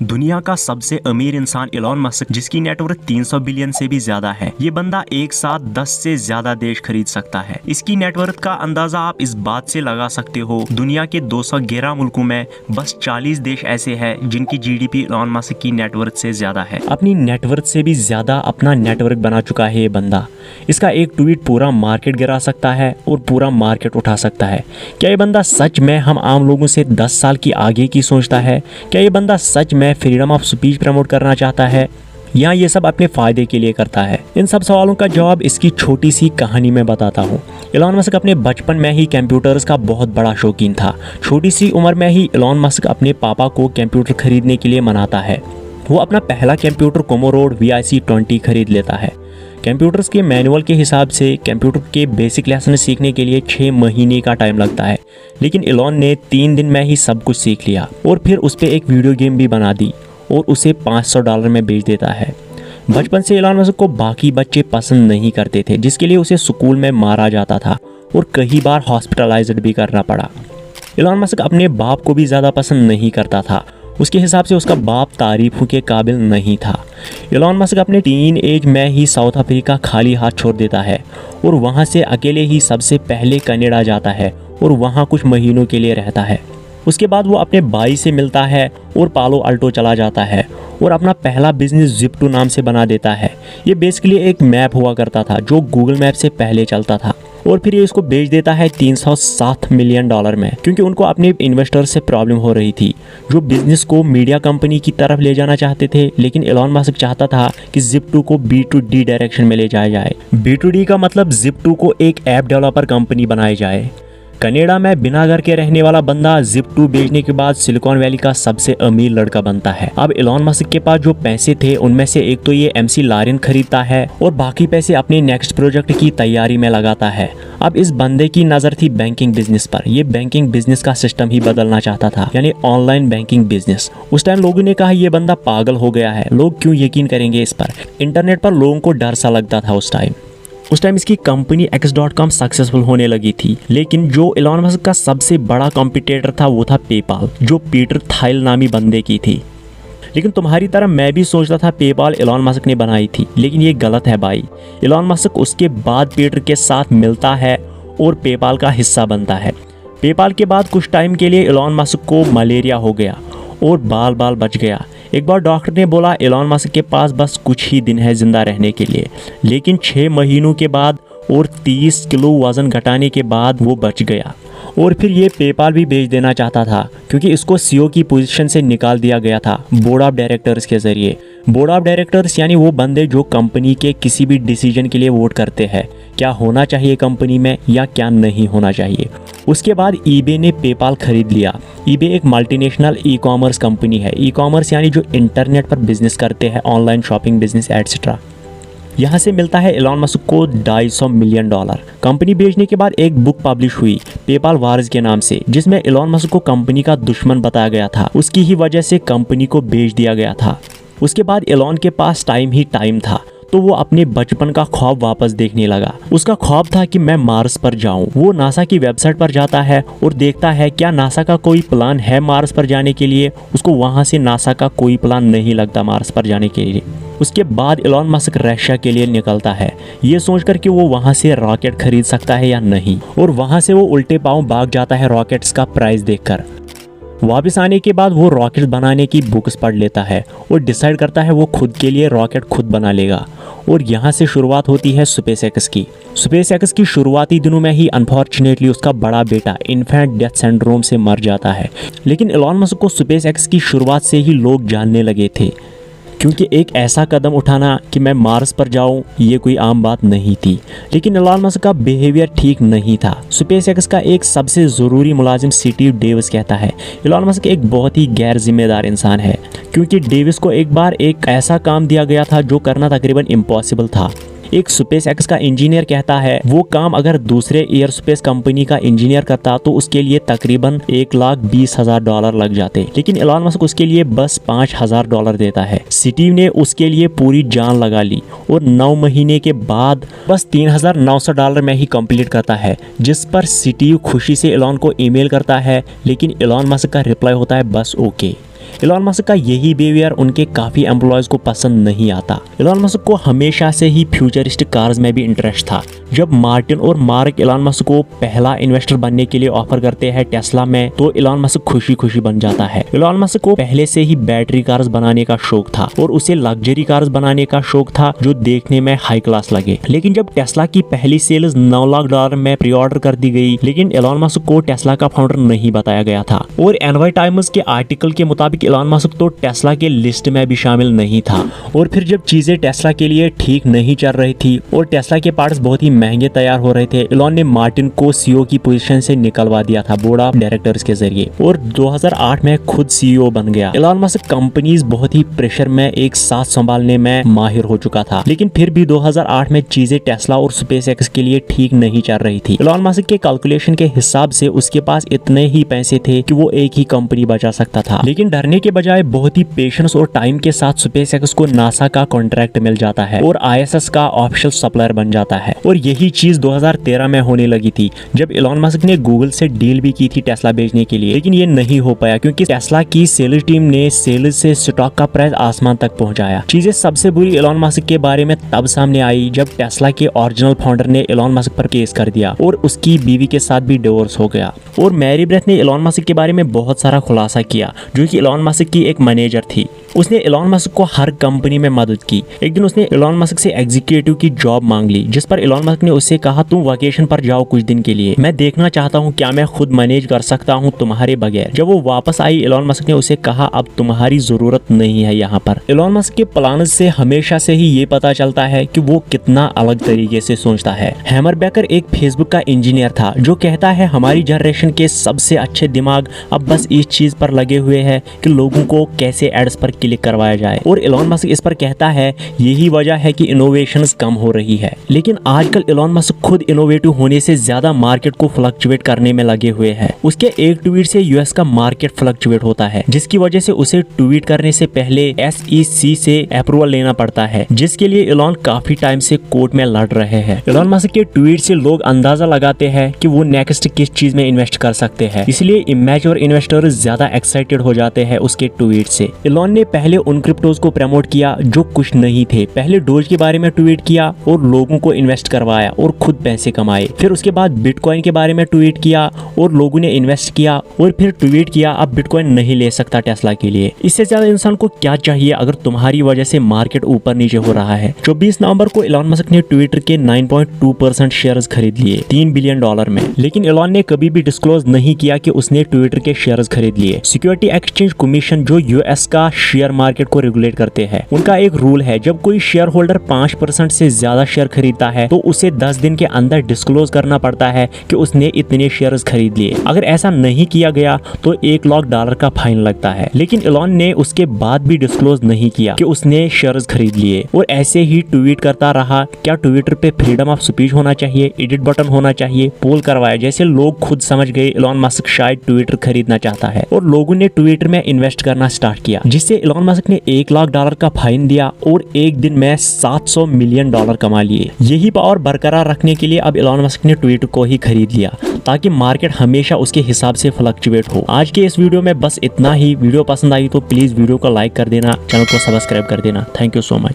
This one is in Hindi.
दुनिया का सबसे अमीर इंसान एलन मस्क, जिसकी नेटवर्थ 300 बिलियन से भी ज्यादा है। ये बंदा एक साथ 10 से ज्यादा देश खरीद सकता है। इसकी नेटवर्थ का अंदाजा आप इस बात से लगा सकते हो, दुनिया के 211 मुल्कों में बस 40 देश ऐसे हैं जिनकी जीडीपी एलन मस्क की नेटवर्थ से ज्यादा है। अपनी नेटवर्थ से भी ज्यादा अपना नेटवर्क बना चुका है ये बंदा। इसका एक ट्वीट पूरा मार्केट गिरा सकता है और पूरा मार्केट उठा सकता है। क्या ये बंदा सच में हम आम लोगों से 10 साल की आगे की सोचता है? क्या ये बंदा सच में फ्रीडम ऑफ स्पीच प्रमोट करना चाहता है, या ये सब अपने फायदे के लिए करता है? इन सब सवालों का जवाब इसकी छोटी सी कहानी में बताता हूँ। एलन मस्क अपने बचपन में ही कंप्यूटर्स का बहुत बड़ा शौकीन था। छोटी सी उम्र में ही एलन मस्क अपने पापा को कंप्यूटर खरीदने के लिए मनाता है। वो अपना पहला कंप्यूटर कोमोडोर VIC-20 खरीद लेता है। कंप्यूटर्स के मैनुअल के हिसाब से कंप्यूटर के बेसिक लेसन सीखने के लिए 6 महीने का टाइम लगता है, लेकिन एलन ने 3 दिन में ही सब कुछ सीख लिया और फिर उस पर एक वीडियो गेम भी बना दी और उसे $500 में बेच देता है। बचपन से एलन मस्क को बाकी बच्चे पसंद नहीं करते थे, जिसके लिए उसे स्कूल में मारा जाता था और कई बार हॉस्पिटलाइज्ड भी करना पड़ा। एलन मस्क अपने बाप को भी ज़्यादा पसंद नहीं करता था। उसके हिसाब से उसका बाप तारीफों के काबिल नहीं था। एलन मस्क अपने टीन एज में ही साउथ अफ्रीका खाली हाथ छोड़ देता है और वहाँ से अकेले ही सबसे पहले कनाडा जाता है और वहाँ कुछ महीनों के लिए रहता है। उसके बाद वो अपने भाई से मिलता है और पालो अल्टो चला जाता है और अपना पहला बिजनेस Zip2 नाम से बना देता है। ये बेसिकली एक मैप हुआ करता था जो गूगल मैप से पहले चलता था, और फिर ये इसको बेच देता है $307 मिलियन में, क्योंकि उनको अपने इन्वेस्टर से प्रॉब्लम हो रही थी जो बिजनेस को मीडिया कंपनी की तरफ ले जाना चाहते थे। लेकिन एलन मस्क चाहता था कि Zip2 को B2D डायरेक्शन में ले जाया जाए। B2D का मतलब Zip2 को एक ऐप डेवलपर कंपनी बनाई जाए। कनाडा में बिना घर के रहने वाला बंदा Zip2 बेचने के बाद सिलिकॉन वैली का सबसे अमीर लड़का बनता है। अब एलन मस्क के पास जो पैसे थे उनमें से एक तो ये MC लारिन खरीदता है और बाकी पैसे अपने नेक्स्ट प्रोजेक्ट की तैयारी में लगाता है। अब इस बंदे की नज़र थी बैंकिंग बिजनेस पर। ये बैंकिंग बिजनेस का सिस्टम ही बदलना चाहता था, यानी ऑनलाइन बैंकिंग बिजनेस। उस टाइम लोगों ने कहा ये बंदा पागल हो गया है, लोग क्यों यकीन करेंगे इस पर। इंटरनेट पर लोगों को डर सा लगता था उस टाइम इसकी कंपनी X.com सक्सेसफुल होने लगी थी। लेकिन जो एलन मस्क का सबसे बड़ा कॉम्पिटिटर था वो था पेपाल, जो पीटर थाइल नामी बंदे की थी। लेकिन तुम्हारी तरह मैं भी सोचता था पेपाल एलन मस्क ने बनाई थी, लेकिन ये गलत है भाई। एलन मस्क उसके बाद पीटर के साथ मिलता है और पेपाल का हिस्सा बनता है। पेपाल के बाद कुछ टाइम के लिए एलन मस्क को मलेरिया हो गया और बाल बच गया। एक बार डॉक्टर ने बोला एलन मस्क के पास बस कुछ ही दिन है जिंदा रहने के लिए, लेकिन 6 महीनों के बाद और 30 किलो वजन घटाने के बाद वो बच गया। और फिर ये पेपाल भी बेच देना चाहता था, क्योंकि इसको CEO की पोजीशन से निकाल दिया गया था बोर्ड ऑफ डायरेक्टर्स के जरिए। बोर्ड ऑफ डायरेक्टर्स यानी वो बंदे जो कंपनी के किसी भी डिसीजन के लिए वोट करते हैं, क्या होना चाहिए कंपनी में या क्या नहीं होना चाहिए। उसके बाद eBay ने पेपाल खरीद लिया। eBay एक मल्टीनेशनल ई-कॉमर्स कंपनी है। ई-कॉमर्स यानी जो इंटरनेट पर बिजनेस करते हैं, ऑनलाइन शॉपिंग बिजनेस एटसेट्रा। यहाँ से मिलता है एलन मस्क को $250 मिलियन। कंपनी बेचने के बाद एक बुक पब्लिश हुई पेपाल वार्स के नाम से, जिसमें एलन मस्क को कंपनी का दुश्मन बताया गया था। उसकी ही वजह से कंपनी को बेच दिया गया था। उसके बाद एलन के पास टाइम ही टाइम था, तो वो अपने बचपन का ख्वाब वापस देखने लगा। उसका ख्वाब था कि मैं मार्स पर जाऊं। वो नासा की वेबसाइट पर जाता है और देखता है क्या नासा का कोई प्लान है मार्स पर जाने के लिए। उसको वहां से नासा का कोई प्लान नहीं लगता मार्स पर जाने के लिए। उसके बाद एलन मस्क रशिया के लिए निकलता है, ये सोचकर कि वो वहां से रॉकेट खरीद सकता है या नहीं, और वहां से वो उल्टे पांव भाग जाता है रॉकेट्स का प्राइस देखकर। वापस आने के बाद वो रॉकेट बनाने की बुक्स पढ़ लेता है और डिसाइड करता है वो खुद के लिए रॉकेट खुद बना लेगा। और यहाँ से शुरुआत होती है SpaceX की। SpaceX की शुरुआती दिनों में ही अनफॉर्चुनेटली उसका बड़ा बेटा इन्फेंट डेथ सिंड्रोम से मर जाता है। लेकिन एलन मस्क को SpaceX की शुरुआत से ही लोग जानने लगे थे, क्योंकि एक ऐसा कदम उठाना कि मैं मार्स पर जाऊं ये कोई आम बात नहीं थी। लेकिन एलन मस्क का बिहेवियर ठीक नहीं था। SpaceX का एक सबसे ज़रूरी मुलाजिम स्टीव डेविस कहता है एलन मस्क एक बहुत ही गैर जिम्मेदार इंसान है, क्योंकि डेविस को एक बार एक ऐसा काम दिया गया था जो करना तकरीबन इम्पॉसिबल था। एक SpaceX का इंजीनियर कहता है वो काम अगर दूसरे एयर स्पेस कंपनी का इंजीनियर करता तो उसके लिए तकरीबन $1,20,000 लग जाते, लेकिन एलन मस्क उसके लिए बस $5,000 देता है। स्टीव ने उसके लिए पूरी जान लगा ली और 9 महीने के बाद बस $3,900 में ही कंप्लीट करता है, जिस पर स्टीव खुशी से एलन को ईमेल करता है, लेकिन एलन मस्क का रिप्लाई होता है बस ओके। इलॉन मस्क का यही बिहेवियर उनके काफी एम्प्लॉयज को पसंद नहीं आता। इलॉन मस्क को हमेशा से ही फ्यूचरिस्टिक कार्स में भी इंटरेस्ट था। जब मार्टिन और मार्क इलॉन मस्क को पहला इन्वेस्टर बनने के लिए ऑफर करते हैं टेस्ला में, तो इलॉन मस्क खुशी खुशी बन जाता है। इलॉन मस्क को पहले से ही बैटरी कार्स बनाने का शौक था और उसे लग्जरी कार्स बनाने का शौक था जो देखने में हाई क्लास लगे। लेकिन जब टेस्ला की पहली सेल्स $9 लाख में प्री ऑर्डर कर दी गई, लेकिन इलॉन मस्क को टेस्ला का फाउंडर नहीं बताया गया था। और एनवाई टाइम्स के आर्टिकल के मुताबिक इलॉन मस्क तो टेस्ला के लिस्ट में भी शामिल नहीं था। और फिर जब चीजें टेस्ला के लिए ठीक नहीं चल रही थी और टेस्ला के पार्ट्स बहुत ही महंगे तैयार हो रहे थे, इलॉन ने मार्टिन को सीईओ की पोजीशन से निकलवा दिया था बोर्ड ऑफ डायरेक्टर्स के जरिए, और 2008 में खुद सीईओ बन गया। इलॉन मस्क कंपनीज बहुत ही प्रेशर में एक साथ संभालने में माहिर हो चुका था, लेकिन फिर भी 2008 में चीजें टेस्ला और स्पेसएक्स के लिए ठीक नहीं चल रही थी। इलॉन मस्क के कैलकुलेशन के हिसाब से उसके पास इतने ही पैसे थे कि वो एक ही कंपनी बचा सकता था, लेकिन डरने के बजाय बहुत ही पेशेंस और टाइम के साथ स्पेसएक्स को नासा का कॉन्ट्रैक्ट मिल जाता है और आईएसएस का ऑफिशियल सप्लायर बन जाता है। और यही चीज 2013 में होने लगी थी जब इलॉन मस्क ने गूगल से डील भी की थी टेस्ला बेचने के लिए, लेकिन ये नहीं हो पाया क्योंकि टेस्ला की सेल्स टीम ने सेल्स से स्टॉक का प्राइस आसमान तक पहुंचाया। चीजें सबसे बुरी इलॉन मस्क के बारे में तब सामने आई जब टेस्ला के ओरिजिनल फाउंडर ने इलॉन मस्क पर केस कर दिया और उसकी बीवी के साथ भी डिवोर्स हो गया। और मैरी ब्रेथ ने इलॉन मस्क के बारे में बहुत सारा खुलासा किया, जो कि इलॉन मस्क की एक मैनेजर थी। उसने इलॉन मस्क को हर कंपनी में मदद की। एक दिन उसने इलॉन मस्क से एग्जीक्यूटिव की जॉब मांग ली, जिस पर इलॉन मस्क ने उससे कहा तुम वेकेशन पर जाओ कुछ दिन के लिए, मैं देखना चाहता हूँ क्या मैं खुद मैनेज कर सकता हूँ तुम्हारे बगैर। जब वो वापस आई, इलॉन मस्क ने उसे कहा अब तुम्हारी जरूरत नहीं है यहाँ पर। इलॉन मस्क के प्लान से हमेशा से ही ये पता चलता है कि वो कितना अलग तरीके से सोचता है। हैमर बेकर एक फेसबुक का इंजीनियर था जो कहता है हमारी जनरेशन के सबसे अच्छे दिमाग अब बस इस चीज पर लगे हुए हैं कि लोगों को कैसे एड्स पर क्लिक करवाया जाए, और इलॉन मस्क इस पर कहता है यही वजह है कि इनोवेशंस कम हो रही है। लेकिन आजकल इलॉन मस्क खुद इनोवेटिव होने से ज्यादा मार्केट को फ्लक्चुएट करने में लगे हुए हैं। उसके एक ट्वीट से यूएस का मार्केट फ्लक्चुएट होता है, जिसकी वजह से उसे ट्वीट करने से पहले SEC से अप्रूवल लेना पड़ता है, जिसके लिए इलॉन काफी टाइम से कोर्ट में लड़ रहे हैं। इलॉन मस्क के ट्वीट से लोग अंदाजा लगाते हैं कि वो नेक्स्ट किस चीज में इन्वेस्ट कर सकते हैं, इसलिए इमेच्योर इन्वेस्टर्स ज्यादा एक्साइटेड हो जाते हैं उसके ट्वीट से। इलॉन ने पहले उन क्रिप्टोज को प्रमोट किया जो कुछ नहीं थे। पहले डोज के बारे में ट्वीट किया और लोगों को इन्वेस्ट करवाया और खुद पैसे कमाए। फिर उसके बाद बिटकॉइन के बारे में ट्वीट किया और लोगों ने इन्वेस्ट किया, और फिर ट्वीट किया अब बिटकॉइन नहीं ले सकता टेस्ला के लिए। इससे ज्यादा इंसान को क्या चाहिए अगर तुम्हारी वजह से मार्केट ऊपर नीचे हो रहा है। 24 नवंबर को इलॉन मस्क ने ट्विटर के 9.2% शेयर्स खरीद लिए $3 बिलियन में, लेकिन इलॉन ने कभी भी डिस्क्लोज नहीं किया कि उसने ट्विटर के शेयर्स खरीद लिए। सिक्योरिटी एक्सचेंज कमीशन जो यूएस का शेयर मार्केट को रेगुलेट करते हैं, उनका एक रूल है जब कोई शेयर होल्डर 5% से ज्यादा शेयर खरीदता है तो उसे 10 दिन के अंदर डिस्क्लोज करना पड़ता है कि उसने इतने शेयर्स खरीद लिए। अगर ऐसा नहीं किया गया तो $1 लाख का फाइन लगता है। लेकिन इलॉन ने उसके बाद भी डिस्क्लोज नहीं किया कि उसने शेयर्स खरीद लिए और ऐसे ही ट्वीट करता रहा। क्या ट्विटर पे फ्रीडम ऑफ स्पीच होना चाहिए, एडिट बटन होना चाहिए, पोल करवाया, जैसे लोग खुद समझ गए इलॉन मस्क शायद ट्विटर खरीदना चाहता है और लोगों ने ट्विटर में इन्वेस्ट करना स्टार्ट किया, जिससे इलॉन मस्क ने $1 लाख का फाइन दिया और एक दिन में $700 मिलियन कमा लिए। यही पावर बरकरार रखने के लिए अब इलॉन मस्क ने ट्विटर को ही खरीद लिया ताकि मार्केट हमेशा उसके हिसाब से फ्लक्चुएट हो। आज के इस वीडियो में बस इतना ही। वीडियो पसंद आई तो प्लीज वीडियो को लाइक कर देना, चैनल को सब्सक्राइब कर देना। Thank you so much.